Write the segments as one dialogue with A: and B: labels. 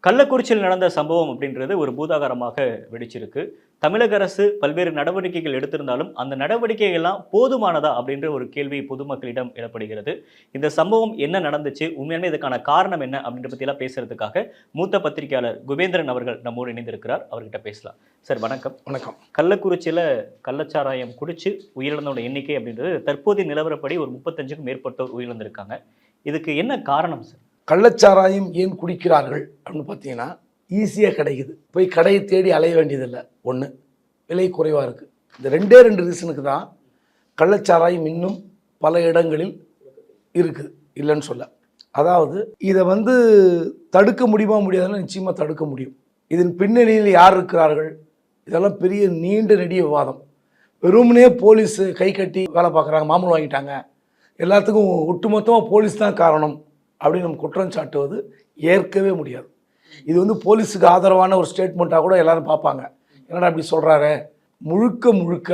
A: கள்ளக்குறிச்சியில் நடந்த சம்பவம் அப்படின்றது ஒரு பூதாகரமாக வெடிச்சிருக்கு. தமிழக அரசு பல்வேறு நடவடிக்கைகள் எடுத்திருந்தாலும், அந்த நடவடிக்கைகள்லாம் போதுமானதா அப்படின்ற ஒரு கேள்வி பொதுமக்களிடம் எழப்படுகிறது. இந்த சம்பவம் என்ன நடந்துச்சு? உண்மையாலுமே இதுக்கான காரணம் என்ன? அப்படின்ற பத்தியெல்லாம் பேசுறதுக்காக மூத்த பத்திரிகையாளர் குபேந்திரன் அவர்கள் நம்மோடு இணைந்திருக்கிறார். அவர்கிட்ட பேசலாம். சார் வணக்கம்.
B: வணக்கம்.
A: கள்ளக்குறிச்சியில கள்ளச்சாராயம் குடிச்சு உயிரிழந்தோட எண்ணிக்கை அப்படின்றது தற்போதைய நிலவரப்படி ஒரு 35க்கும் மேற்பட்டோர் உயிரிழந்திருக்காங்க. இதுக்கு என்ன காரணம் சார்?
B: கள்ளச்சாராயம் ஏன் குடிக்கிறார்கள் அப்படின்னு பார்த்தீங்கன்னா, ஈஸியாக கிடைக்குது. போய் கடையை தேடி அலைய வேண்டியதில்லை. ஒன்று, விலை குறைவாக இருக்குது. இந்த ரெண்டு ரீசனுக்கு தான் கள்ளச்சாராயம் இன்னும் பல இடங்களில் இருக்குது, இல்லைன்னு சொல்ல. அதாவது இதை தடுக்க முடியுமா முடியாதுன்னு நிச்சயமாக தடுக்க முடியும். இதன் பின்னணியில் யார் இருக்கிறார்கள்? இதெல்லாம் பெரிய நீண்ட நெடிய விவாதம். வெறுமனே போலீஸு கை கட்டி வேலை பார்க்குறாங்க, மாமூல் வாங்கிட்டாங்க, எல்லாத்துக்கும் ஒட்டுமொத்தமாக போலீஸ் தான் காரணம் அப்படின்னு நம்ம குற்றம் சாட்டுவது ஏற்கவே முடியாது. இது போலீஸுக்கு ஆதரவான ஒரு ஸ்டேட்மெண்ட்டாக கூட எல்லாரும் பார்ப்பாங்க. என்னடா அப்படி சொல்கிறாரு? முழுக்க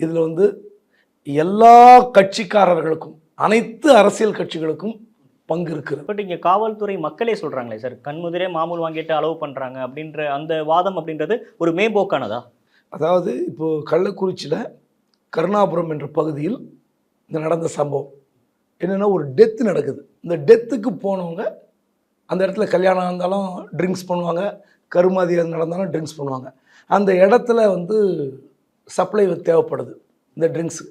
B: இதில் எல்லா கட்சிக்காரர்களுக்கும், அனைத்து அரசியல் கட்சிகளுக்கும் பங்கு இருக்குது.
A: பட் இங்கே காவல்துறை மக்களே சொல்கிறாங்களே சார், கண்முதிரே மாமூல் வாங்கிட்டு அலோவ் பண்ணுறாங்க அப்படின்ற அந்த வாதம் அப்படின்றது ஒரு மேம்போக்கானதா?
B: அதாவது இப்போது கள்ளக்குறிச்சியில் கருணாபுரம் என்ற பகுதியில் இந்த நடந்த சம்பவம் என்னென்னா, ஒரு டெத்து நடக்குது. இந்த டெத்துக்கு போனவங்க அந்த இடத்துல கல்யாணம் இருந்தாலும் ட்ரிங்க்ஸ் பண்ணுவாங்க, கருமாதி நடந்தாலும் ட்ரிங்க்ஸ் பண்ணுவாங்க. அந்த இடத்துல சப்ளை தேவைப்படுது இந்த ட்ரிங்க்ஸு.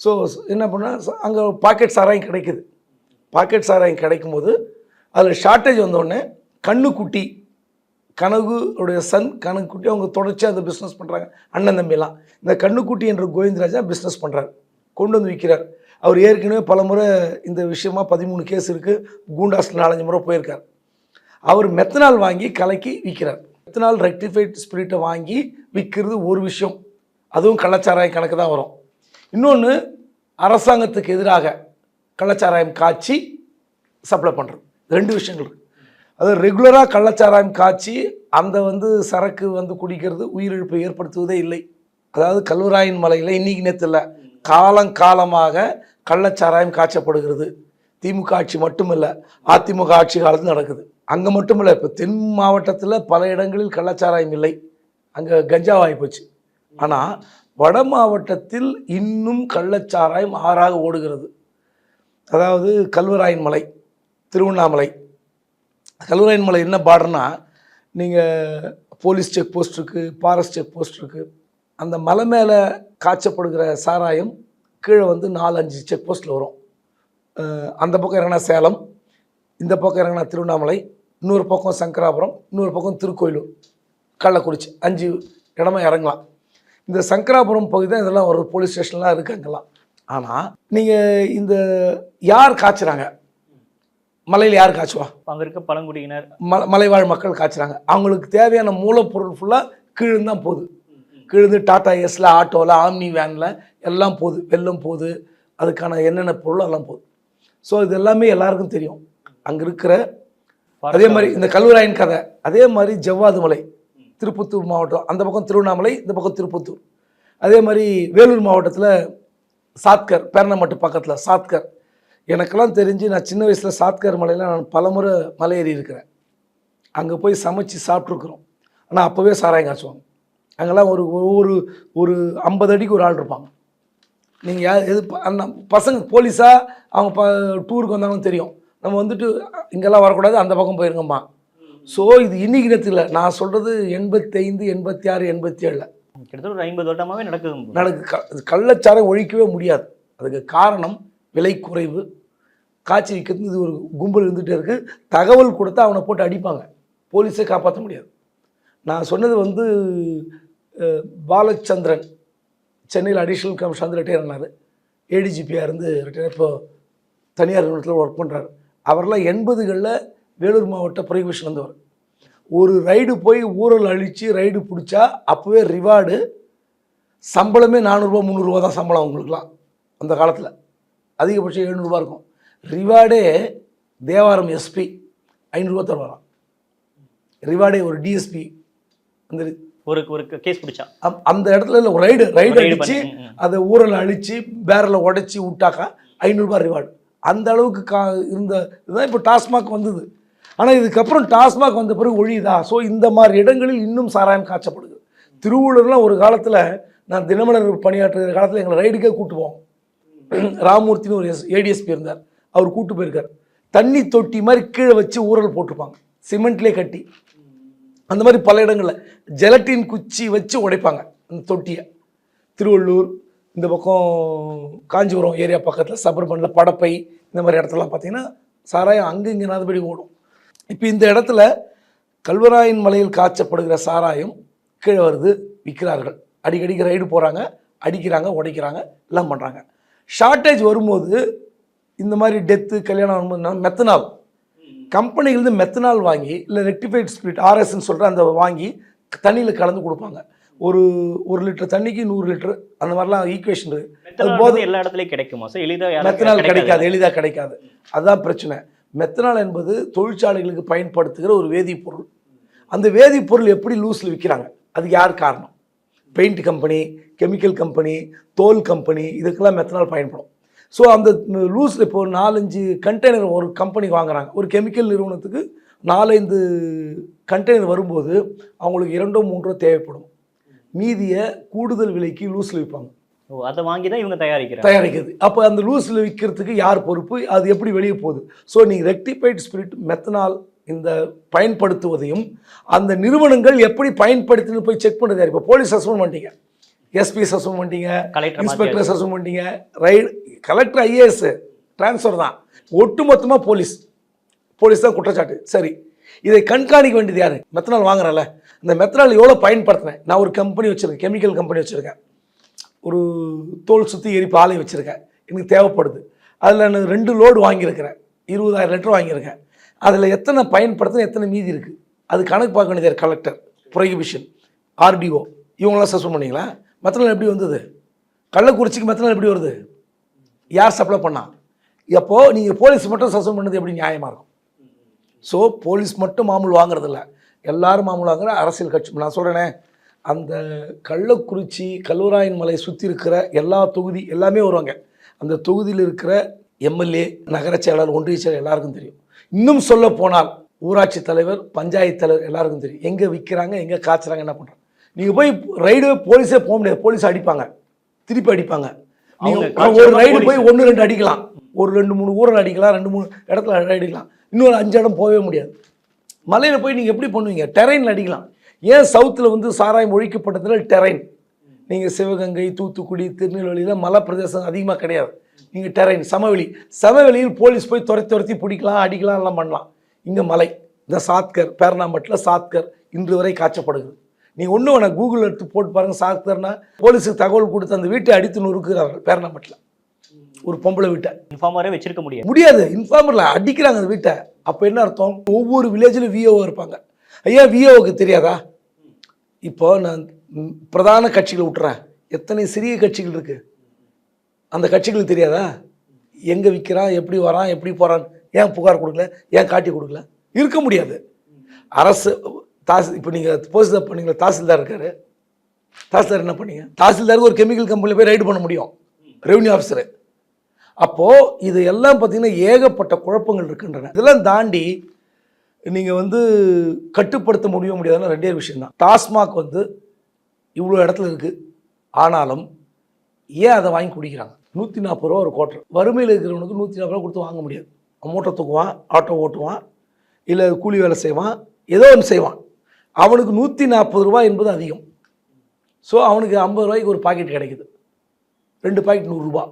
B: ஸோ என்ன பண்ணால் அங்கே பாக்கெட் சாராயம் கிடைக்குது. பாக்கெட் சாராயம் கிடைக்கும்போது அதில் ஷார்ட்டேஜ் வந்தோடனே கண்ணுக்குட்டி, கனகுடைய சன் கனகுக்குட்டி அவங்க தொடர்ச்சி அந்த பிஸ்னஸ் பண்ணுறாங்க. அண்ணன் தம்பியெல்லாம் இந்த கண்ணுக்குட்டி என்ற கோவிந்தராஜா பிஸ்னஸ் பண்ணுறாரு, கொண்டு விற்கிறார். அவர் ஏற்கனவே பல முறை இந்த விஷயமா 13 கேஸ் இருக்குது. கூண்டாஸில் 4-5 முறை போயிருக்கார். அவர் மெத்தனால் வாங்கி கலக்கி விற்கிறார். மெத்தனால் ரெக்டிஃபைட் ஸ்பிரிட்டை வாங்கி விற்கிறது ஒரு விஷயம், அதுவும் கள்ளச்சாராயம் கணக்கு தான் வரும். இன்னொன்று, அரசாங்கத்துக்கு எதிராக கள்ளச்சாராயம் காய்ச்சி சப்ளை பண்ணுறது. 2 விஷயங்கள் இருக்குது. அது ரெகுலராக கள்ளச்சாராயம் காய்ச்சி அந்த சரக்கு குடிக்கிறது உயிரிழப்பை ஏற்படுத்துவதே இல்லை. அதாவது கல்வராயன் மலையில் இன்றைக்கி நேற்று இல்லை, காலங்காலமாக கள்ளச்சாராயம் காய்ச்சப்படுகிறது. திமுக ஆட்சி மட்டுமில்லை, அதிமுக ஆட்சி காலத்தில் நடக்குது. அங்கே மட்டுமில்லை, இப்போ தென் மாவட்டத்தில் பல இடங்களில் கள்ளச்சாராயம் இல்லை, அங்கே கஞ்சாவாகி போச்சு. ஆனால் வட மாவட்டத்தில் இன்னும் கள்ளச்சாராயம் ஆறாக ஓடுகிறது. அதாவது கல்வராயன் மலை, திருவண்ணாமலை. கல்வராயன் மலை என்ன பார்டர்னா, நீங்கள் போலீஸ் செக் போஸ்ட் இருக்குது, ஃபாரஸ்ட் செக் போஸ்ட் இருக்குது. அந்த மலை மேலே காய்ச்சப்படுகிற சாராயம் கீழே 4-5 செக் போஸ்ட்டில் வரும். அந்த பக்கம் இறங்கினா சேலம், இந்த பக்கம் இறங்கினா திருவண்ணாமலை, இன்னொரு பக்கம் சங்கராபுரம், இன்னொரு பக்கம் திருக்கோயிலூர், கள்ளக்குறிச்சி, 5 இடமா இறங்கலாம். இந்த சங்கராபுரம் பகுதி தான் இதெல்லாம் ஒரு போலீஸ் ஸ்டேஷன்லாம் இருக்குது அங்கெல்லாம். ஆனால் நீங்கள் இந்த யார் காய்ச்சுறாங்க? மலையில் யார் காய்ச்சுவா?
A: அங்கே இருக்க பழங்குடியினர்,
B: மலைவாழ் மக்கள் காய்ச்சுறாங்க. அவங்களுக்கு தேவையான மூலப்பொருள் ஃபுல்லாக கீழே தான் போகுது. கீழே டாடா எஸ்ல, ஆட்டோவில், ஆம்னி வேனில் எல்லாம் போகுது. வெள்ளம் போகுது, அதுக்கான என்னென்ன பொருளும் எல்லாம் போகுது. ஸோ இது எல்லாமே எல்லாருக்கும் தெரியும். அங்கே இருக்கிற அதே மாதிரி இந்த கல்வராயன் கதை, அதே மாதிரி ஜவ்வாது மலை, திருப்பத்தூர் மாவட்டம், அந்த பக்கம் திருவண்ணாமலை, இந்த பக்கம் திருப்பத்தூர். அதே மாதிரி வேலூர் மாவட்டத்தில் சாத்கர், பேரணமட்டு பக்கத்தில் சாத்கர். எனக்கெல்லாம் தெரிஞ்சு நான் சின்ன வயசில் சாத்கர் மலையில் நான் பலமுறை மலை ஏறி இருக்கிறேன். அங்கே போய் சமைச்சு சாப்பிட்ருக்குறோம். ஆனால் அப்போவே சாராயம் காய்ச்சுவாங்க. அங்கெல்லாம் ஒரு ஒரு 50 அடிக்கு ஒரு ஆள் இருப்பாங்க. நீங்கள் யார் எது அந்த பசங்க போலீஸாக அவங்க டூருக்கு வந்தாங்கன்னு தெரியும். நம்ம இங்கெல்லாம் வரக்கூடாது, அந்த பக்கம் போயிருங்கம்மா. ஸோ இது இன்னைக்கு நேரத்தில் நான் சொல்கிறது 85, 86, 87
A: கிட்டத்தட்ட ஒரு 50 வருடமாகவே நடக்குது.
B: கள்ளச்சாராயம் ஒழிக்கவே முடியாது. அதுக்கு காரணம் விலை குறைவு, காய்ச்சி விற்கிறது. இது ஒரு கும்பல் இருந்துகிட்டே இருக்குது. தகவல் கொடுத்தா அவனை போட்டு அடிப்பாங்க, போலீஸை காப்பாற்ற முடியாது. நான் சொன்னது பாலச்சந்திரன் சென்னையில் அடிஷ்னல் கமிஷனர் ரிட்டையர் ஆனார். ஏடிஜிபியாக இருந்து ரிட்டையர், இப்போ தனியார் நிறுவனத்தில் ஒர்க் பண்ணுறாரு. அவரெல்லாம் 80களில் வேலூர் மாவட்ட ப்ரொஹிபிஷன் வந்தவர். ஒரு ரைடு போய் ஊழல் அழித்து ரைடு பிடிச்சா அப்போவே ரிவார்டு சம்பளமே 400 300 தான் சம்பளம் அவங்களுக்குலாம். அந்த காலத்தில் அதிகபட்சம் 700 இருக்கும். ரிவார்டே தேவாரம் எஸ்பி 500 தருவாராம். ரிவார்டே ஒரு டிஎஸ்பி
A: ஒரு கேஸ் பிடிச்சா
B: அந்த இடத்துல இல்லை, ஒரு ரைடு அடித்து அதை ஊரலை அழித்து பேரலை உடைச்சி விட்டாக்கா 500 ரிவார்டு. அந்த அளவுக்கு இருந்த இதுதான் இப்போ டாஸ்மாக் வந்தது. ஆனால் இதுக்கப்புறம் டாஸ்மாக் வந்த பிறகு ஒழியுதா? ஸோ இந்த மாதிரி இடங்களில் இன்னும் சாராயம் காய்ச்சப்படுது. திருவள்ளூர்லாம் ஒரு காலத்தில் நான் தினமலர் பணியாற்றுகிற காலத்தில் எங்களை ரைடுக்கே கூட்டு போவோம். ராமூர்த்தின்னு ஒரு ஏடிஎஸ்பி இருந்தார், அவர் கூட்டு போயிருக்கார். தண்ணி தொட்டி மாதிரி கீழே வச்சு ஊரல் போட்டிருப்பாங்க, சிமெண்ட்லேயே கட்டி. அந்த மாதிரி பல இடங்களில் ஜெலட்டின் குச்சி வச்சு உடைப்பாங்க அந்த தொட்டியை. திருவள்ளூர், இந்த பக்கம் காஞ்சிபுரம் ஏரியா பக்கத்தில் சபர்பனில் படப்பை, இந்த மாதிரி இடத்துலலாம் பார்த்தீங்கன்னா சாராயம் அங்கே இங்கே நாதபடி ஓடும். இப்போ இந்த இடத்துல கல்வராயன் மலையில் காய்ச்சப்படுகிற சாராயம் கீழே வருது, விற்கிறார்கள். அடிக்கடிக்கு ரைடு போகிறாங்க, அடிக்கிறாங்க, உடைக்கிறாங்க, எல்லாம் பண்ணுறாங்க. ஷார்ட்டேஜ் வரும்போது இந்த மாதிரி டெத்து கல்யாணம் வரும்போது மெத்தனால் கம்பெனிலேருந்து மெத்தனால் வாங்கி, இல்லை ரெக்டிஃபைட் ஸ்பிரிட் ஆர்எஸ்ன்னு சொல்கிற அந்த வாங்கி தண்ணியில் கலந்து கொடுப்பாங்க. ஒரு லிட்டர் தண்ணிக்கு 100 லிட்டர் அந்த மாதிரிலாம் ஈக்குவேஷன் இருக்குது.
A: போது எல்லா இடத்துலையும் கிடைக்குமா சார்?
B: மெத்தனால் கிடைக்காது, எளிதாக கிடைக்காது. அதுதான் பிரச்சனை. மெத்தனால் என்பது தொழிற்சாலைகளுக்கு பயன்படுத்துகிற ஒரு வேதிப்பொருள். அந்த வேதிப்பொருள் எப்படி லூஸில் விற்கிறாங்க, அதுக்கு யார் காரணம்? பெயிண்ட் கம்பெனி, கெமிக்கல் கம்பெனி, தோல் கம்பெனி, இதுக்கெல்லாம் மெத்தனால் பயன்படும். ஸோ அந்த லூஸில் இப்போ 4-5 கண்டெய்னர் ஒரு கம்பெனி வாங்குறாங்க. ஒரு கெமிக்கல் நிறுவனத்துக்கு 4-5 கண்டெய்னர் வரும்போது அவங்களுக்கு 2-3 தேவைப்படும். மீதியை கூடுதல் விலைக்கு லூஸில் விற்பாங்க.
A: அதை வாங்கி தான் இவங்க
B: தயாரிக்கிறது. அப்போ அந்த லூஸில் விற்கிறதுக்கு யார் பொறுப்பு? அது எப்படி வெளியே போகுது? ஸோ நீங்கள் ரெக்டிஃபைட் ஸ்பிரிட் மெத்தனால் இந்த பயன்படுத்துவதையும் அந்த நிறுவனங்கள் எப்படி பயன்படுத்தின்னு போய் செக் பண்ணுறது. இப்போ போலீஸ் சஸ்பெண்ட் பண்ணிட்டீங்க, எஸ்பி சஸ்பெண்ட் பண்ணிட்டீங்க, இன்ஸ்பெக்டர் சஸ்பெண்ட் பண்ணிட்டீங்க, ரைடு கலெக்டர் ஐஏஎஸ் டிரான்ஸ்ஃபர் தான். ஒட்டுமொத்தமாக போலீஸ் தான் குற்றச்சாட்டு. சரி, இதை கண்காணிக்க வேண்டியது யார்? மெத்தனால் வாங்குறல, இந்த மெத்தனால் எவ்வளோ பயன்படுத்தினேன். நான் ஒரு கம்பெனி வச்சுருக்கேன், கெமிக்கல் கம்பெனி வச்சுருக்கேன், ஒரு தோல் சுற்றி எரிப்பு ஆலை வச்சுருக்கேன், எனக்கு தேவைப்படுது. அதில் நான் 2 லோடு வாங்கியிருக்கிறேன், 20,000 லிட்டர் வாங்கியிருக்கேன். அதில் எத்தனை பயன்படுத்தின, எத்தனை மீதி இருக்குது, அது கணக்கு பார்க்க வேண்டியது கலெக்டர், ப்ரொஹிபிஷன், ஆர்டிஓ, இவங்களாம் சஸ்பெண்ட் பண்ணிங்களா? மெத்தனால் எப்படி வந்தது? கள்ளக்குறிச்சிக்கு மெத்தனால் எப்படி வருது? யார் சப்ளை பண்ணா? எப்போது நீங்கள் போலீஸ் மட்டும் சஸ்பெண்ட் பண்ணது எப்படி நியாயமாக இருக்கும்? ஸோ போலீஸ் மட்டும் மாமூல் வாங்குறதில்ல, எல்லாரும் மாமூல் வாங்குற அரசியல் கட்சி. நான் சொல்கிறேனே, அந்த கள்ளக்குறிச்சி கல்வராயன் மலை சுற்றி இருக்கிற எல்லா தொகுதி எல்லாமே வருவாங்க. அந்த தொகுதியில் இருக்கிற எம்எல்ஏ, நகர செயலாளர், ஒன்றிய செயலர் எல்லாருக்கும் தெரியும். இன்னும் சொல்ல போனால் ஊராட்சி தலைவர், பஞ்சாயத்து தலைவர் எல்லாருக்கும் தெரியும் எங்கே விற்கிறாங்க, எங்கே காய்ச்சுறாங்க, என்ன பண்ணுறாங்க. நீங்கள் போய் ரைடு போலீஸே போக முடியாது, போலீஸ் அடிப்பாங்க, திருப்பி அடிப்பாங்க. நீங்கள் ஒரு ரைடு போய் 1-2 அடிக்கலாம், ஒரு 2-3 ஊரில் அடிக்கலாம், 2-3 இடத்துல அடிக்கலாம், இன்னொரு 5 இடம் போகவே முடியாது. மலையில் போய் நீங்கள் எப்படி பண்ணுவீங்க? டெரைனில் அடிக்கலாம். ஏன் சவுத்தில் வந்து சாராயம் ஒழிக்கப்பட்டதில் டெரைன்? நீங்கள் சிவகங்கை, தூத்துக்குடி, திருநெல்வேலியில் மலை பிரதேசம் அதிகமாக கிடையாது. நீங்கள் டெரைன், சமவெளியில் போலீஸ் போய் துரத்தி பிடிக்கலாம், அடிக்கலாம், எல்லாம் பண்ணலாம். இங்கே மலை, இந்த சாத்கர், பேரணாம்பட்டில் சாத்கர் இன்று வரை காய்ச்சப்படுகிறது. நீங்கள் ஒன்றும் வேணா கூகுள் எடுத்து போட்டு பாருங்கள். சாத்கர்னா போலீஸுக்கு தகவல் கொடுத்து அந்த வீட்டை அடித்து நொறுக்குறார்கள். பேரணாம்பட்டில் ஒரு பொம்பளை வீட்டை
A: இன்ஃபார்மரே வச்சிருக்க
B: முடியாது, இன்ஃபார்மரில் அடிக்கிறாங்க அந்த வீட்டை. அப்போ என்ன அர்த்தம்? ஒவ்வொரு வில்லேஜிலும் விஓ இருப்பாங்க. ஐயா, விஓவுக்கு தெரியாதா? இப்போ நான் பிரதான கட்சிகளை விட்டுறேன், எத்தனை சிறிய கட்சிகள் இருக்குது, அந்த கட்சிகளுக்கு தெரியாதா எங்கே விற்கிறான், எப்படி வரான், எப்படி போகிறான்? ஏன் புகார் கொடுக்கல, ஏன் காட்டி கொடுக்கல? இருக்க முடியாது. அரசு இப்போ நீங்கள் போஸ்ட் பண்ணீங்களா, தாசில்தார் இருக்காரு, தாசில்தார் என்ன பண்ணீங்க? தாசில்தாருக்கு ஒரு கெமிக்கல் கம்பெனியில் போய் ரைடு பண்ண முடியும், ரெவன்யூ ஆஃபீஸரு. அப்போது இது எல்லாம் பார்த்திங்கன்னா ஏகப்பட்ட குழப்பங்கள் இருக்கின்றன. இதெல்லாம் தாண்டி நீங்கள் வந்து கட்டுப்படுத்த முடியாதுன்னா 2 விஷயம் தான். டாஸ்மாக் வந்து இவ்வளோ இடத்துல இருக்குது, ஆனாலும் ஏன் அதை வாங்கி குடிக்கிறாங்க? 140 ரூபா ஒரு குவார்ட்டர். வறுமையில் இருக்கிறவனுக்கு 140 ரூபா கொடுத்து வாங்க முடியாது. மூட்டை தூக்குவான், ஆட்டோ ஓட்டுவான், இல்லை கூலி வேலை செய்வான், ஏதோ ஒன்று செய்வான். அவனுக்கு 140 ரூபா என்பது அதிகம். ஸோ அவனுக்கு 50 ரூபாய்க்கு ஒரு பாக்கெட் கிடைக்குது, 2 பாக்கெட் 100 ரூபா.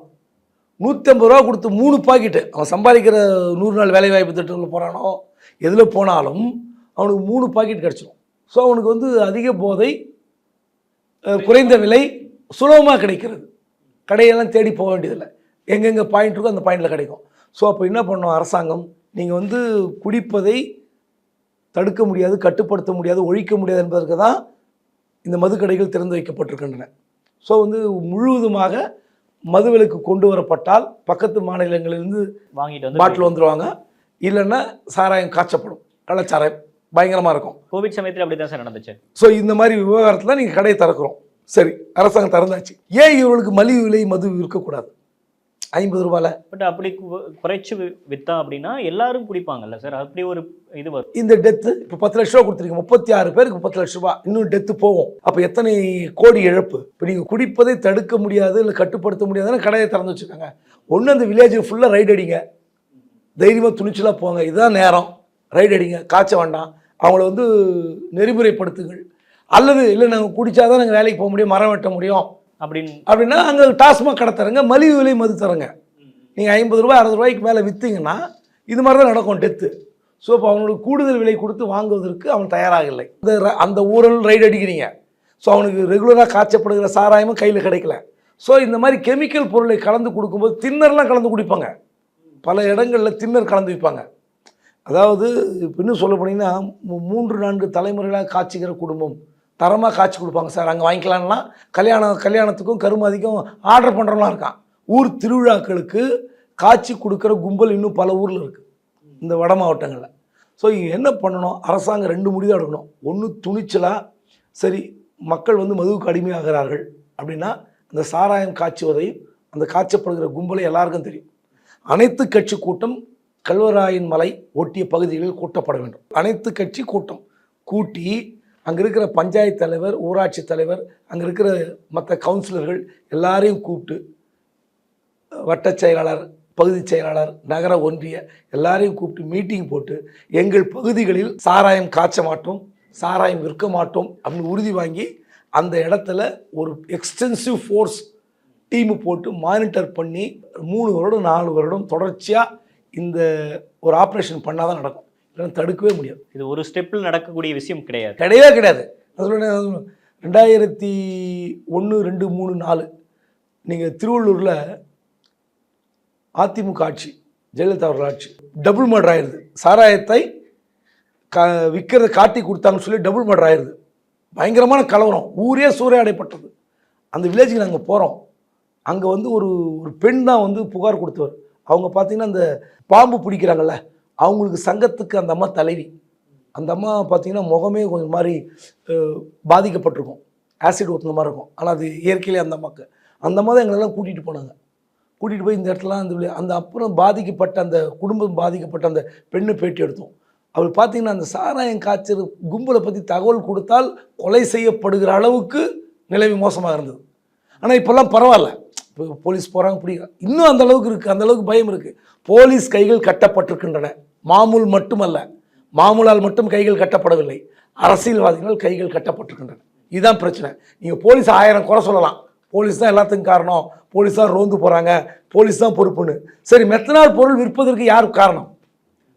B: 150 ரூபா கொடுத்து 3 பாக்கெட்டு. அவன் சம்பாதிக்கிற 100 நாள் வேலைவாய்ப்பு திட்டத்தில் போகிறானோ எதில் போனாலும் அவனுக்கு 3 பாக்கெட் கிடச்சிடும். ஸோ அவனுக்கு வந்து அதிக போதை, குறைந்த விலை, சுலபமாக கிடைக்கிறது. கடையெல்லாம் தேடி போக வேண்டியதில்லை, எங்கெங்கே பாயிண்ட் இருக்கோ அந்த பாயிண்டில் கிடைக்கும். ஸோ அப்போ என்ன பண்ணணும் அரசாங்கம்? நீங்கள் வந்து குடிப்பதை தடுக்க முடியாது, கட்டுப்படுத்த முடியாது, ஒழிக்க முடியாது என்பதற்கு தான் இந்த மதுக்கடைகள் திறந்து வைக்கப்பட்டிருக்கின்றன. ஸோ வந்து முழுவதுமாக மதுவிலக்கு கொண்டு வரப்பட்டால் பக்கத்து மாநிலங்களிலிருந்து வாங்கிட்டு வந்து பாட்டில் வந்துடுவாங்க, இல்லைன்னா சாராயம் காய்ச்சப்படும், கள்ளச்சாராயம் பயங்கரமாக இருக்கும்.
A: கோவிட் சமயத்தில் அப்படி தான் சார் நடந்துச்சு.
B: ஸோ இந்த மாதிரி விவகாரத்தில் நீங்கள் கடையை திறக்கிறோம், சரி அரசாங்கம் திறந்தாச்சு, ஏன் இவர்களுக்கு மலிவு விலை மது இருக்கக்கூடாது? 50 ரூபாயில்.
A: பட் அப்படி குறைச்சு விற்றா அப்படின்னா எல்லாரும் குடிப்பாங்கல்ல சார், அப்படி ஒரு இது வரும்.
B: இந்த டெத்து இப்போ 10 லட்ச ரூபா கொடுத்துருக்கீங்க, 36 பேருக்கு 10 லட்ச ரூபா, இன்னும் டெத்து போகும். அப்போ எத்தனை கோடி இழப்பு. இப்போ நீங்கள் குடிப்பதை தடுக்க முடியாது இல்லை கட்டுப்படுத்த முடியாதுன்னு கடையை திறந்து வச்சுக்கோங்க. ஒன்று அந்த வில்லேஜுக்கு ஃபுல்லாக ரைட் அடிங்க, தைரியமாக துணிச்சலாக போங்க, இதுதான் நேரம், ரைட் அடிங்க, காய்ச்ச வேண்டாம், அவங்கள வந்து நெறிமுறைப்படுத்துங்கள். அல்லது இல்லை நாங்கள் குடித்தாதான் நாங்கள் வேலைக்கு போக முடியும், மரம் வெட்ட முடியும் அப்படின்னா அங்கே டாஸ்மாக் கடை தரங்க, மலிவு விலை மது தரங்க. நீங்கள் 50 ரூபாய் 60 ரூபாய்க்கு மேலே விற்றீங்கன்னா இது மாதிரி தான் நடக்கும் டெத்து. ஸோ இப்போ அவங்களுக்கு கூடுதல் விலை கொடுத்து வாங்குவதற்கு அவன் தயாராக இல்லை. அந்த ஊரில் ரைடு அடிக்கிறீங்க, ஸோ அவனுக்கு ரெகுலராக காய்ச்சப்படுகிற சாராயமும் கையில் கிடைக்கல. ஸோ இந்த மாதிரி கெமிக்கல் பொருளை கலந்து கொடுக்கும்போது தின்னர்லாம் கலந்து குடிப்பாங்க, பல இடங்களில் தின்னர் கலந்து வைப்பாங்க. அதாவது இப்போ இன்னும் சொல்ல போனீங்கன்னா 3-4 தலைமுறைகளாக காய்ச்சிக்கிற குடும்பம் தரமாக காய்ச்சி கொடுப்பாங்க சார், அங்கே வாங்கிக்கலாம்னா கல்யாணத்துக்கும் கருமாதிக்கும் ஆர்டர் பண்ணுறவங்களாம் இருக்கான். ஊர் திருவிழாக்களுக்கு காய்ச்சி கொடுக்குற கும்பல் இன்னும் பல ஊரில் இருக்குது இந்த வட மாவட்டங்களில். ஸோ என்ன பண்ணணும், அரசாங்கம் 2 முடிவு எடுக்கணும். ஒன்று துணிச்சலாக சரி மக்கள் வந்து மதுவுக்கு அடிமையாகிறார்கள் அப்படின்னா அந்த சாராயம் காய்ச்சுவதையும் அந்த காய்ச்சப்படுகிற கும்பலை எல்லாருக்கும் தெரியும். அனைத்து கட்சி கூட்டம் கல்வராயன் மலை ஒட்டிய பகுதிகளில் கூட்டப்பட வேண்டும். அனைத்து கட்சி கூட்டம் கூட்டி அங்கே இருக்கிற பஞ்சாயத்து தலைவர், ஊராட்சி தலைவர், அங்கே இருக்கிற மற்ற கவுன்சிலர்கள் எல்லாரையும் கூப்பிட்டு வட்டச் செயலாளர், பகுதி செயலாளர், நகர ஒன்றிய எல்லாரையும் கூப்பிட்டு மீட்டிங் போட்டு எங்கள் பகுதிகளில் சாராயம் காய்ச்ச மாட்டோம், சாராயம் விற்க மாட்டோம் அப்படின்னு உறுதி வாங்கி அந்த இடத்துல ஒரு எக்ஸ்டென்சிவ் ஃபோர்ஸ் டீமு போட்டு மானிட்டர் பண்ணி 3 வருடம் 4 வருடம் தொடர்ச்சியாக இந்த ஒரு ஆப்ரேஷன் பண்ணால் தான் நடக்கும், இல்லைன்னா தடுக்கவே முடியாது.
A: இது ஒரு ஸ்டெப்பில் நடக்கக்கூடிய விஷயம் கிடையாது,
B: கிடையாது. அது 2001, 2, 3, 4 நீங்கள் திருவள்ளூரில் அதிமுக ஆட்சி, ஜெயலலிதா அவர்கள் ஆட்சி, டபுள் மர்டர் ஆயிடுது. சாராயத்தை விற்கிறத காட்டி கொடுத்தாங்கன்னு சொல்லி டபுள் மர்டர் ஆயிடுது. பயங்கரமான கலவரம், ஊரே சூறையாடைப்பட்டது. அந்த வில்லேஜுக்கு நாங்கள் போகிறோம், அங்கே வந்து ஒரு பெண் தான் வந்து புகார் கொடுத்தவர். அவங்க பார்த்தீங்கன்னா அந்த பாம்பு பிடிக்கிறாங்கல்ல, அவங்களுக்கு சங்கத்துக்கு அந்த அம்மா தலைவி. அந்த அம்மா பார்த்தீங்கன்னா முகமே கொஞ்சம் மாதிரி பாதிக்கப்பட்டிருக்கும், ஆசிட் ஊற்றுன மாதிரி இருக்கும். ஆனால் அது இயற்கையிலே அந்த அம்மாவுக்கு அந்த அம்மா தான் எங்களெல்லாம் கூட்டிகிட்டு போனாங்க. கூட்டிகிட்டு போய் இந்த இடத்துலாம் அந்த அப்புறம் பாதிக்கப்பட்ட அந்த குடும்பம் பாதிக்கப்பட்ட அந்த பெண்ணு பேட்டி எடுத்தோம். அவர் பார்த்தீங்கன்னா அந்த சாராயம் காய்ச்சல் கும்பலை பற்றி தகவல் கொடுத்தால் கொலை செய்யப்படுகிற அளவுக்கு நிலைமை மோசமாக இருந்தது. ஆனால் இப்போல்லாம் பரவாயில்ல, இப்போ போலீஸ் போகிறாங்க பிடிக்கிறாங்க. இன்னும் அந்த அளவுக்கு இருக்குது, அந்த அளவுக்கு பயம் இருக்குது. போலீஸ் கைகள் கட்டப்பட்டிருக்கின்றன, மாமூல் மட்டுமல்ல, மாமூலால் மட்டும் கைகள் கட்டப்படவில்லை, அரசியல்வாதிகள் கைகள் கட்டப்பட்டிருக்கின்றன. இதுதான் பிரச்சனை. நீங்கள் போலீஸ் 1000 குறை சொல்லலாம், போலீஸ் தான் எல்லாத்துக்கும் காரணம், போலீஸ் தான் ரோந்து போகிறாங்க, போலீஸ் தான் பொறுப்புன்னு. சரி, மெத்தனால் பொருள் விற்பதற்கு யார் காரணம்?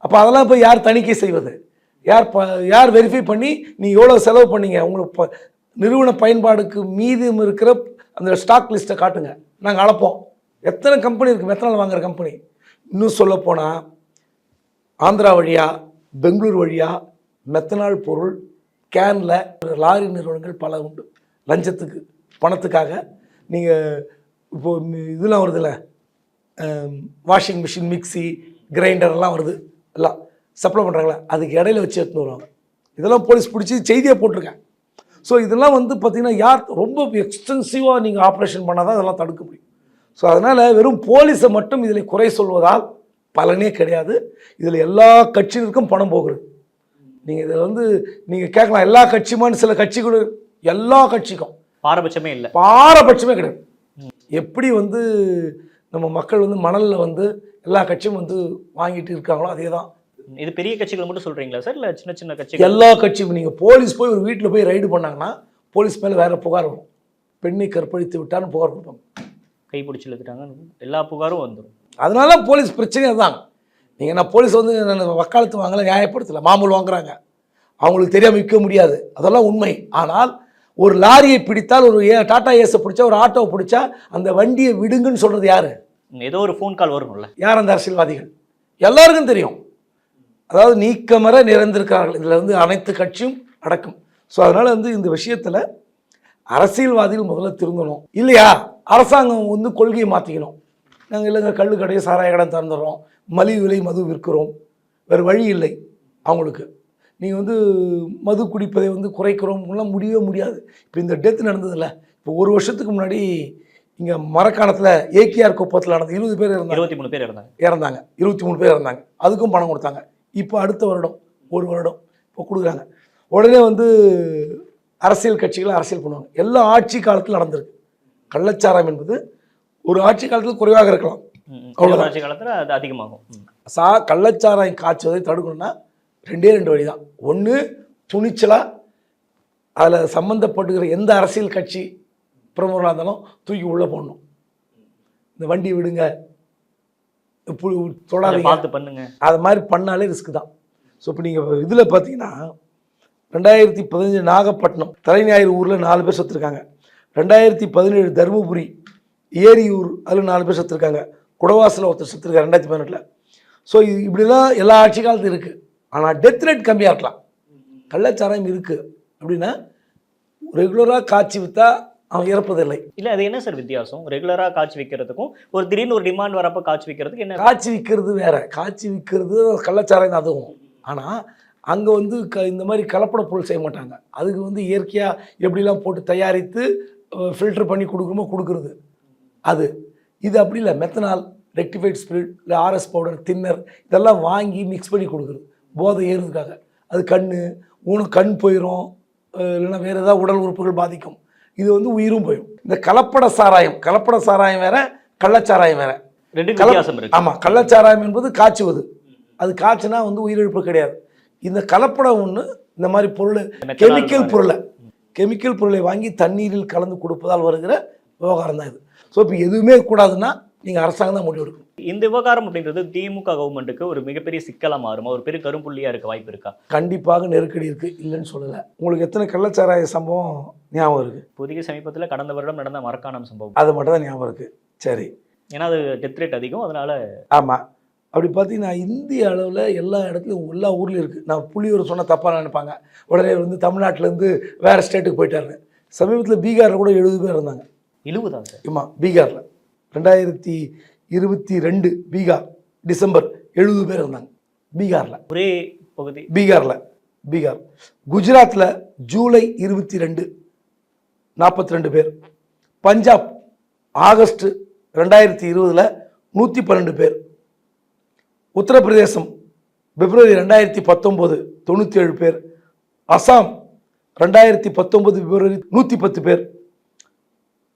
B: அப்போ அதெல்லாம் போய் யார் தணிக்கை செய்வது? யார் வெரிஃபை பண்ணி நீ எவ்வளோ செலவு பண்ணீங்க, உங்களுக்கு நிறுவன பயன்பாடுக்கு மீதம் இருக்கிற அந்த ஸ்டாக் லிஸ்ட்டை காட்டுங்க, நாங்கள் அளப்போம். எத்தனை கம்பெனி இருக்குது மெத்தனால் வாங்குகிற கம்பெனி? இன்னும் சொல்லப்போனால் ஆந்திரா வழியாக பெங்களூர் வழியாக மெத்தனால் பொருள் கேனில் லாரி நிறுவனங்கள் பல உண்டு. லஞ்சத்துக்கு பணத்துக்காக நீங்கள் இப்போது இதெல்லாம் வருதுல்ல, வாஷிங் மிஷின், மிக்சி, கிரைண்டர்லாம் வருது, எல்லாம் சப்ளை பண்ணுறாங்களே, அதுக்கு இடையில வச்சு எடுத்துன்னு வருவாங்க. இதெல்லாம் போலீஸ் பிடிச்சி செய்தியாக போட்டிருக்கேன். ஸோ இதெல்லாம் வந்து பார்த்திங்கன்னா யார் ரொம்ப எக்ஸ்டென்சிவாக நீங்கள் ஆப்ரேஷன் பண்ணால் தான் இதெல்லாம் தடுக்க முடியும். ஸோ அதனால் வெறும் போலீஸை மட்டும் இதில் குறை சொல்வதால் பலனே கிடையாது. இதில் எல்லா கட்சியினருக்கும் பணம் போகுது. நீங்கள் இதில் வந்து நீங்கள் கேட்கலாம் எல்லா கட்சியுமான்னு, சில கட்சிகள், எல்லா கட்சிக்கும்
A: பாரபட்சமே இல்லை,
B: பாரபட்சமே கிடையாது. எப்படி வந்து நம்ம மக்கள் வந்து மணலில் வந்து எல்லா கட்சியும் வந்து வாங்கிட்டு இருக்காங்களோ அதே தான்.
A: இது பெரிய கட்சிகள் மட்டும் சொல்கிறீங்களா சார், இல்லை சின்ன சின்ன கட்சிகள்?
B: எல்லா கட்சியும். நீங்கள் போலீஸ் போய் ஒரு வீட்டில் போய் ரைடு பண்ணாங்கன்னா போலீஸ் மேலே வேறு புகார் வரும், பெண்ணை கற்பழித்து விட்டான்னு புகார் கொடுப்பாங்க,
A: கைப்பிடிச்சு இழுத்துட்டாங்க, எல்லா புகாரும் வந்துடும்.
B: அதனால போலீஸ் பிரச்சனையே தான். நீங்கள் நான் போலீஸ் வந்து வக்காலத்து வாங்கலை, நியாயப்படுத்தலை, மாமூல் வாங்குறாங்க, அவங்களுக்கு தெரியாமல் விற்க முடியாது, அதெல்லாம் உண்மை. ஆனால் ஒரு லாரியை பிடித்தால், ஒரு டாடா ஏஸை பிடிச்சா, ஒரு ஆட்டோவை பிடிச்சா அந்த வண்டியை விடுங்கன்னு சொல்கிறது யார்?
A: ஏதோ ஒரு ஃபோன் கால் வரும்ல,
B: யார்? அந்த அரசியல்வாதிகள். எல்லாருக்கும் தெரியும். அதாவது நீக்கமர நிறைந்திருக்கிறார்கள். இதில் வந்து அனைத்து கட்சியும் அடக்கும். ஸோ அதனால் வந்து இந்த விஷயத்தில் அரசியல்வாதிகள் முதல்ல திருந்தணும். இல்லையா அரசாங்கம் வந்து கொள்கையை மாற்றிக்கணும். நாங்கள் இல்லைங்க கள்ளு கடையை சாராய கடை திறந்துடுறோம், மலிவு விலை மது விற்கிறோம், வேறு வழி இல்லை அவங்களுக்கு. நீங்கள் வந்து மது குடிப்பதை வந்து குறைக்கிறோம்லாம் முடியவே முடியாது. இப்போ இந்த டெத் நடந்ததில்ல, இப்போ 1 வருஷத்துக்கு முன்னாடி இங்கே மரக்காணத்தில் ஏகேஆர் குப்பத்தில் நடந்த 20 பேர் இருந்தாங்க,
A: 23 பேர் இருந்தாங்க.
B: 23 பேர் இருந்தாங்க. அதுக்கும் பணம் கொடுத்தாங்க. இப்போ அடுத்த வருடம் 1 வருடம் இப்போ கொடுக்குறாங்க. உடனே வந்து அரசியல் கட்சிகளை அரசியல் பண்ணுவாங்க. எல்லா ஆட்சி காலத்தில் நடந்திருக்கு. கள்ளச்சாராயம் என்பது ஒரு ஆட்சி காலத்தில் குறைவாக இருக்கலாம்,
A: அவ்வளோ ஆட்சி காலத்தில் அது அதிகமாகும்.
B: கள்ளச்சாராயம் காய்ச்சுவதை தடுக்கணும்னா 2 வழி தான். ஒன்று, துணிச்சலாக அதில் சம்மந்தப்பட்டுக்கிற எந்த அரசியல் கட்சி பிரமுகராக இருந்தாலும் தூக்கி உள்ளே போடணும். இந்த வண்டி விடுங்க, தொடாதீங்க,
A: பார்த்து பண்ணுங்க, அது
B: மாதிரி பண்ணாலே ரிஸ்க் தான். ஸோ இப்போ நீங்கள் இதில் பார்த்தீங்கன்னா 2015 நாகப்பட்டினம் தலைஞாயிறு ஊரில் 4 பேர் செத்துருக்காங்க. 2017 தருமபுரி ஏரியூர் அதில் 4 பேர் செத்துருக்காங்க. குடவாசலில் ஒருத்தர் செத்துருக்காரு 2018. ஸோ இப்படிலாம் எல்லா ஆட்சி காலத்தும் இருக்குது. ஆனால் டெத் ரேட் கம்மியாக இருக்கலாம். கள்ளச்சாராயம் இருக்குது அப்படின்னா ரெகுலராக காய்ச்சி விற்றா அவன் இறப்பதில்லை.
A: இல்லை, அது என்ன சார் வித்தியாசம்? ரெகுலராக காய்ச்சி விற்கிறதுக்கும் ஒரு திடீர்னு ஒரு டிமாண்ட் வரப்போ காய்ச்சி விற்கிறதுக்கு என்ன?
B: காய்ச்சி விற்கிறது வேற, காய்ச்சி விற்கிறது கள்ளச்சாராயம் அதுவும். ஆனால் அங்கே வந்து இந்த மாதிரி கலப்பட பொருள் செய்ய மாட்டாங்க. அதுக்கு வந்து இயற்கையாக எப்படிலாம் போட்டு தயாரித்து ஃபில்டர் பண்ணி கொடுக்குறது அது. இது அப்படி இல்லை. மெத்தனால், ரெக்டிஃபைட் ஸ்பிரிட், இல்லை ஆர்எஸ் பவுடர், தின்னர் இதெல்லாம் வாங்கி மிக்ஸ் பண்ணி கொடுக்குறது போதை ஏறுறதுக்காக. அது கண் போயிடும், இல்லைன்னா வேறு ஏதாவது உடல் உறுப்புகள் பாதிக்கும். இது வந்து உயிரும் போயிடும். இந்த கலப்பட சாராயம் வேற, கள்ளச்சாராயம் வேற. ஆமாம், கள்ளச்சாராயம் என்பது காய்ச்சுவது. அது காய்ச்சினா வந்து உயிரிழப்பு கிடையாது. இந்த கலப்படம் ஒன்று, இந்த மாதிரி பொருள் கெமிக்கல் பொருளை வாங்கி தண்ணீரில் கலந்து கொடுப்பதால் வருகிற விவகாரம் தான் இது. ஸோ இப்போ எதுவுமே கூடாதுன்னா நீங்கள் அரசாங்கம் தான் முடிவு எடுக்கணும்.
A: இந்த விவகாரம் அப்படின்றது திமுக கவர்மெண்ட்டுக்கு ஒரு மிகப்பெரிய சிக்கலாக மாறுமா? ஒரு பெரிய கரும்புள்ளியாக இருக்க வாய்ப்பு இருக்கா?
B: கண்டிப்பாக நெருக்கடி இருக்குது, இல்லைன்னு சொல்லலை. உங்களுக்கு எத்தனை கள்ளச்சாராய சம்பவம் ஞாபகம் இருக்குது?
A: புதிய சமீபத்தில் கடந்த வருடம் நடந்த மரக்காணம் சம்பவம்
B: அது மட்டும் தான் ஞாபகம் இருக்குது. சரி,
A: ஏன்னா அது டெத் ரேட் அதிகம், அதனால.
B: ஆமாம், அப்படி பார்த்தீங்கன்னா இந்திய அளவில் எல்லா இடத்துலையும் எல்லா ஊர்லேயும் இருக்குது. நான் புள்ளியூர் சொன்ன தப்பாக நினைப்பாங்க, உடனே வந்து தமிழ்நாட்டிலேருந்து வேறு ஸ்டேட்டுக்கு போயிட்டாருன்னு. சமீபத்தில் பீகாரில் கூட 70 பேர் இருந்தாங்க.
A: 70 சார்?
B: ஆமாம், பீகாரில் 2022 பீகார் டிசம்பர் 70 பேர் இருந்தாங்க பீகாரில்.
A: ஒரே பகுதி
B: பீகார். குஜராத்தில் ஜூலை 22 42 பேர். பஞ்சாப் ஆகஸ்ட் 2020 112 பேர். உத்தரப்பிரதேசம் பிப்ரவரி 2019 97 பேர். அசாம் 2019 பிப்ரவரி 110 பேர்.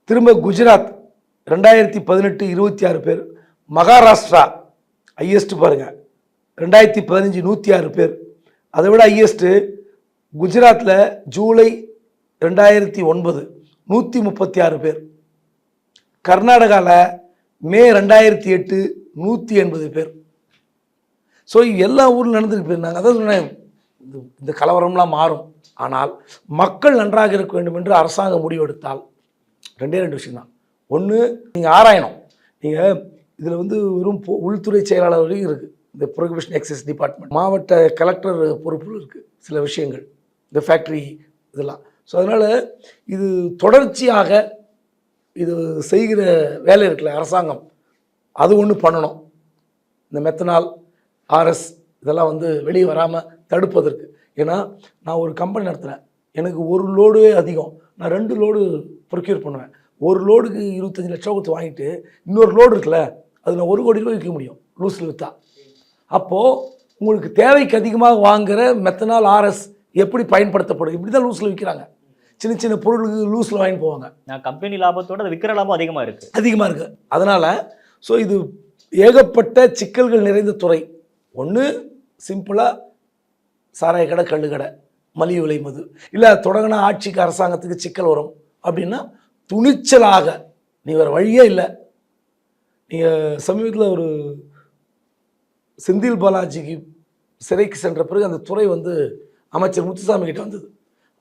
B: திரும்ப குஜராத் 2018 26 பேர். மகாராஷ்டிரா ஹையஸ்ட் பாருங்க, 2015 106 பேர். அதை விட ஹையஸ்ட்டு குஜராத்தில் ஜூலை 2009 136 பேர். கர்நாடகாவில் மே 2008 180 பேர். ஸோ எல்லா ஊரில் நடந்துருக்கு போயிருந்தாங்க. அதான் சொன்னேன், இந்த கலவரம்லாம் மாறும். ஆனால் மக்கள் நன்றாக இருக்க வேண்டும் என்று அரசாங்கம் முடிவெடுத்தால் 2 விஷயம்தான். ஒன்று, நீங்கள் ஆராயணும். நீங்கள் இதில் வந்து வெறும் உள்துறை செயலாளர் வரைக்கும் இருக்குது. இந்த ப்ரொஹிபிஷன் எக்ஸைஸ் டிபார்ட்மெண்ட், மாவட்ட கலெக்டர் பொறுப்பில் இருக்குது சில விஷயங்கள், இந்த ஃபேக்ட்ரி இதெல்லாம். ஸோ அதனால் இது தொடர்ச்சியாக இது செய்கிற வேலை இருக்குல்ல அரசாங்கம், அது ஒன்று பண்ணணும். இந்த மெத்தனால், ஆர்எஸ் இதெல்லாம் வந்து வெளியே வராமல் தடுப்பதற்கு. ஏன்னா நான் ஒரு கம்பெனி நடத்துகிறேன், எனக்கு ஒரு லோடு அதிகம், நான் 2 லோடு ப்ரொக்யூர் பண்ணுவேன். ஒரு லோடுக்கு 25 லட்சம் கொடுத்து வாங்கிட்டு இன்னொரு லோடு இருக்குல்ல, அது நான் 1 கோடி ரூபாய் விற்க முடியும் லூஸில் விற்றா. அப்போது உங்களுக்கு தேவைக்கு அதிகமாக வாங்குகிற மெத்தனால், ஆர்எஸ் எப்படி பயன்படுத்தப்படும்? இப்படி தான் லூஸில் விற்கிறாங்க. சின்ன சின்ன பொருளுக்கு லூஸில் வாங்கிட்டு போவாங்க.
A: நான் கம்பெனி லாபத்தோட அதை விற்கிற லாபம் அதிகமாக இருக்குது.
B: அதனால் ஸோ இது ஏகப்பட்ட சிக்கல்கள் நிறைந்த துறை. ஒன்று சிம்பிளாக சாராய கடை, கள்ளு கடை, மலிவு விலை மது, இல்லை தொடங்கினா ஆட்சிக்கு அரசாங்கத்துக்கு சிக்கல் வரும் அப்படின்னா துணிச்சலாக நீ வேறு வழியே இல்லை. நீங்கள் சமீபத்தில் ஒரு செந்தில் பாலாஜிக்கு சிறைக்கு சென்ற பிறகு அந்த துறை வந்து அமைச்சர் முத்துசாமி கிட்ட வந்தது.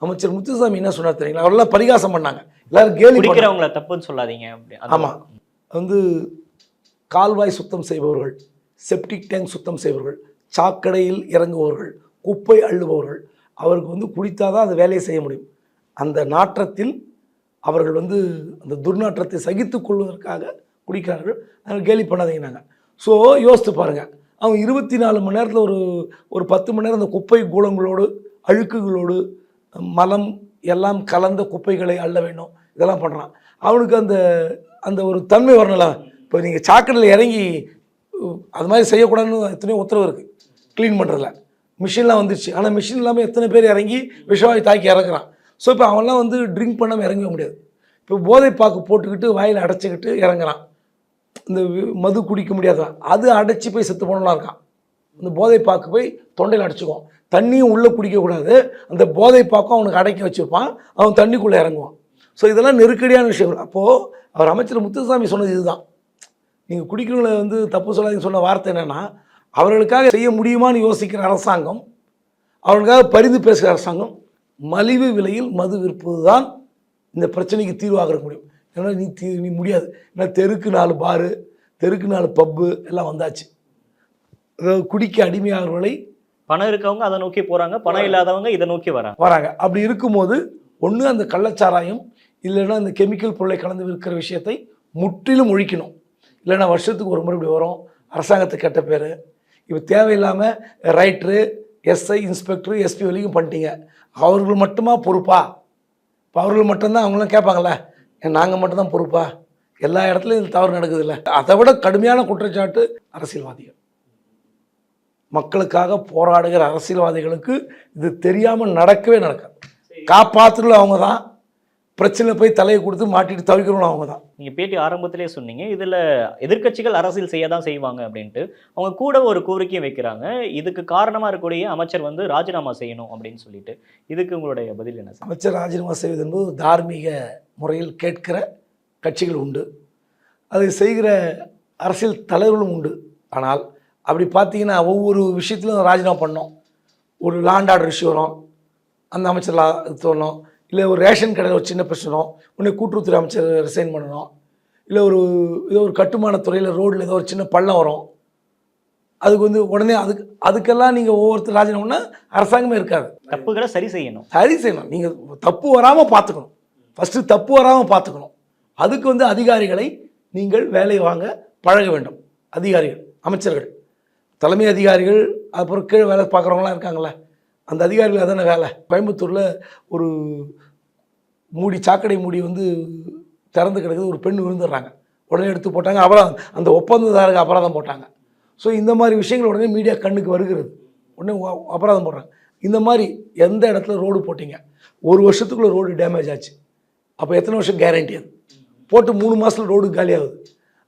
B: அமைச்சர் முத்துசாமி என்ன சொன்னார் தெரியுங்களா? அவரெல்லாம் பரிகாசம் பண்ணாங்க, எல்லாரும் கேலி
A: பண்ணிக்கிறவங்கள தப்புன்னு சொல்லாதீங்க.
B: ஆமாம், வந்து கால்வாய் சுத்தம் செய்பவர்கள், செப்டிக் டேங்க் சுத்தம் செய்பவர்கள், சாக்கடையில் இறங்குபவர்கள், குப்பை அள்ளுபவர்கள், அவருக்கு வந்து குடித்தாதான் அந்த வேலையை செய்ய முடியும். அந்த நாற்றத்தில் அவர்கள் வந்து அந்த துர்நாற்றத்தை சகித்து கொள்வதற்காக குடிக்கிறார்கள். அதனால் கேலி பண்ணாதீங்கன்னாங்க. ஸோ யோசித்து பாருங்கள், அவங்க 24 மணி நேரத்தில் ஒரு 10 மணி நேரம் அந்த குப்பை கூலங்களோடு, அழுக்குகளோடு, மலம் எல்லாம் கலந்த குப்பைகளை அள்ள வேண்டும், இதெல்லாம் பண்ணுறான். அவனுக்கு அந்த அந்த ஒரு தன்மை வரணும்ல. இப்போ நீங்கள் சாக்கடையில் இறங்கி அது மாதிரி செய்யக்கூடாதுன்னு எத்தனையோ உத்தரவு இருக்குது க்ளீன் பண்ணுறதுல. மிஷின்லாம் வந்துடுச்சு. ஆனால் மிஷின் இல்லாமல் எத்தனை பேர் இறங்கி விஷவாயு தாக்கி இறக்குறான். ஸோ இப்போ அவன்லாம் வந்து ட்ரிங்க் பண்ணாமல் இறங்கவே முடியாது. இப்போ போதை பாக்கு போட்டுக்கிட்டு வாயில் அடைச்சிக்கிட்டு இறங்குறான். இந்த மது குடிக்க முடியாதான் அது அடைச்சி போய் செத்து போனலாம் இருக்கான். அந்த போதை பாக்கு போய் தொண்டையில் அடைச்சிக்குவான். தண்ணியும் உள்ளே குடிக்கக்கூடாது. அந்த போதை பாக்கும் அவனுக்கு அடைக்க வச்சுருப்பான். அவன் தண்ணிக்குள்ளே இறங்குவான். ஸோ இதெல்லாம் நெருக்கடியான விஷயங்கள். அப்போது அவர் அமைச்சர் முத்துசாமி சொன்னது இதுதான். நீங்கள் குடிக்கிறவங்களை வந்து தப்பு சொல்லாதீங்கன்னு சொன்ன வார்த்தை என்னென்னா, அவர்களுக்காக செய்ய முடியுமான்னு யோசிக்கிற அரசாங்கம், அவர்களுக்காக பரிந்து பேசுகிற அரசாங்கம், மலிவு விலையில் மது விற்பது தான் இந்த பிரச்சனைக்கு தீர்வாக இருக்க முடியும். ஏன்னா நீ முடியாது. ஏன்னா தெருக்கு 4 பாரு, தெருக்கு 4 பப்பு எல்லாம் வந்தாச்சு. அதாவது குடிக்க அடிமையாகிறவர்களை
A: பணம் இருக்கவங்க அதை நோக்கி போகிறாங்க, பணம் இல்லாதவங்க இதை நோக்கி வராங்க. அப்படி இருக்கும்போது ஒன்று அந்த கள்ளச்சாராயம் இல்லைன்னா இந்த கெமிக்கல் பொருளை கலந்து விற்கிற விஷயத்தை முற்றிலும் ஒழிக்கணும். இல்லைன்னா வருஷத்துக்கு ஒரு முறை இப்படி வரும், அரசாங்கத்துக்கு கெட்ட பேர். இப்போ தேவையில்லாமல் ரைட்ரு, எஸ்ஐ, இன்ஸ்பெக்டரு, எஸ்பி வரைக்கும் பண்ணிட்டீங்க. அவர்கள் மட்டுமா பொறுப்பா? இப்போ அவர்கள் மட்டும்தான் அவங்களாம் கேட்பாங்களே, நாங்கள் மட்டும்தான் பொறுப்பா? எல்லா இடத்துலையும் இது தவறு நடக்குது இல்லை. அதை விட கடுமையான குற்றச்சாட்டு அரசியல்வாதிகள். மக்களுக்காக போராடுகிற அரசியல்வாதிகளுக்கு இது தெரியாமல் நடக்கவே நடக்காது. காப்பாற்றுகளும் அவங்க தான், பிரச்சனை போய் தலையை கொடுத்து மாட்டிட்டு தவிக்கிறவங்களும் அவங்க தான். நீங்கள் பேட்டி ஆரம்பத்திலே சொன்னீங்க, இதில் எதிர்க்கட்சிகள் அரசியல் செய்ய தான் செய்வாங்க அப்படின்ட்டு. அவங்க கூட ஒரு கோரிக்கையும் வைக்கிறாங்க, இதுக்கு காரணமாக இருக்கக்கூடிய அமைச்சர் வந்து ராஜினாமா செய்யணும் அப்படின்னு சொல்லிட்டு. இதுக்கு உங்களுடைய பதில் என்ன சார்?
B: அமைச்சர் ராஜினாமா செய்வது என்பது தார்மீக முறையில் கேட்கிற கட்சிகள் உண்டு, அதை செய்கிற அரசியல் தலைவர்களும் உண்டு. ஆனால் அப்படி பார்த்தீங்கன்னா ஒவ்வொரு விஷயத்திலும் ராஜினாமா பண்ணோம். ஒரு லாண்ட் ஆர்டர் இஷ்யூ வரும், அந்த அமைச்சர் தோணும். இல்லை ஒரு ரேஷன் கடையில் ஒரு சின்ன பிரச்சனை, உடனே கூட்டுறவுத்துறை அமைச்சர் ரிசைன் பண்ணணும். இல்லை ஏதோ ஒரு கட்டுமானத்துறையில் ரோட்டில் ஏதோ ஒரு சின்ன பள்ளம் வரும், அதுக்கு வந்து உடனே அதுக்கெல்லாம் நீங்கள் ஒவ்வொருத்தர் ராஜினாமா அரசாங்கமே இருக்காது.
A: தப்புகளை சரி செய்யணும். நீங்கள்
B: தப்பு வராமல் பார்த்துக்கணும். ஃபஸ்ட்டு தப்பு வராமல் பார்த்துக்கணும். அதுக்கு வந்து அதிகாரிகளை நீங்கள் வேலை வாங்க பழக வேண்டும். அதிகாரிகள், அமைச்சர்கள், தலைமை அதிகாரிகள், அப்புறம் கீழே வேலை பார்க்குறவங்களாம் இருக்காங்களே, அந்த அதிகாரிகள் அதான வேலை. கோயம்புத்தூரில் ஒரு சாக்கடை மூடி வந்து திறந்து கிடக்குது, ஒரு பெண் விழுந்துடுறாங்க, உடனே எடுத்து போட்டாங்க, அபராதம், அந்த ஒப்பந்ததாரருக்கு அபராதம் போட்டாங்க. ஸோ இந்த மாதிரி விஷயங்கள் உடனே மீடியா கண்ணுக்கு வருகிறது, உடனே அபராதம் போடுறாங்க. இந்த மாதிரி எந்த இடத்துல ரோடு போட்டிங்க, 1 வருஷத்துக்குள்ளே ரோடு டேமேஜ் ஆச்சு, அப்போ எத்தனை வருஷம் கேரண்டி? அது போட்டு 3 மாதத்தில் ரோடு காலியாகுது.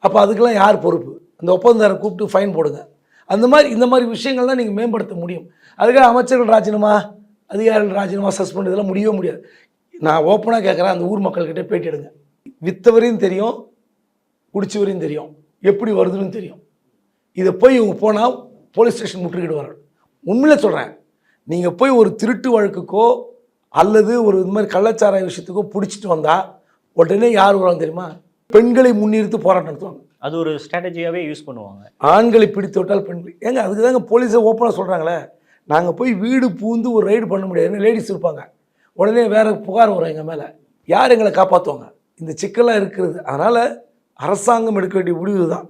B: அப்போ அதுக்கெல்லாம் யார் பொறுப்பு? அந்த ஒப்பந்ததாரை கூப்பிட்டு ஃபைன் போடுங்க. இந்த மாதிரி விஷயங்கள் தான் நீங்கள் மேம்படுத்த முடியும். அதுக்காக அமைச்சர்கள் ராஜினாமா, அதிகாரிகள் ராஜினாமா, சஸ்பெண்ட் இதெல்லாம் முடியவே முடியாது. நான் ஓப்பனாக கேட்குறேன், அந்த ஊர் மக்கள்கிட்ட பேட்டி எடுங்க. விற்றவரையும் தெரியும், குடிச்சவரையும் தெரியும், எப்படி வருதுன்னு தெரியும். இதை போய் இவங்க போனால் போலீஸ் ஸ்டேஷன் முற்றுகிட்டு வர. உண்மையிலே சொல்கிறேன், நீங்கள் போய் ஒரு திருட்டு வழக்குக்கோ அல்லது ஒரு இது மாதிரி கள்ளச்சாராய விஷயத்துக்கோ பிடிச்சிட்டு வந்தால் உடனே யார் வருவாங்க தெரியுமா? பெண்களை முன்னிறுத்து போராட்டம் நடத்துவாங்க.
A: அது ஒரு ஸ்ட்ராட்டஜியாகவே யூஸ் பண்ணுவாங்க.
B: ஆண்களை பிடித்து விட்டால் பெண்கள். ஏங்க அதுக்கு தாங்க போலீஸை ஓப்பனாக சொல்கிறாங்களே, நாங்கள் போய் வீடு பூந்து ஒரு ரைடு பண்ண முடியாது, லேடிஸ் இருப்பாங்க, உடனே வேறு புகார் வரும் எங்கள் மேலே, யார் எங்களை காப்பாற்றுவாங்க? இந்த சிக்கலாக இருக்கிறது. அதனால் அரசாங்கம் எடுக்க வேண்டிய முடிவு தான்,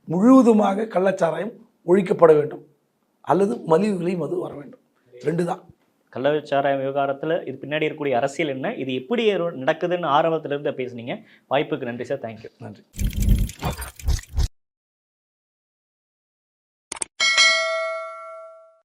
B: முழுவதுமாக கள்ளச்சாராயம் ஒழிக்கப்பட வேண்டும் அல்லது மலிவு விலை மது வர வேண்டும். 2 தான்.
A: கள்ளச்சாராயம் விவகாரத்தில் இது பின்னாடி இருக்கக்கூடிய அரசியல் என்ன, இது எப்படி நடக்குதுன்னு ஆரம்பத்திலிருந்து பேசுனீங்க. வாய்ப்புக்கு நன்றி சார். தேங்க்யூ.
B: நன்றி.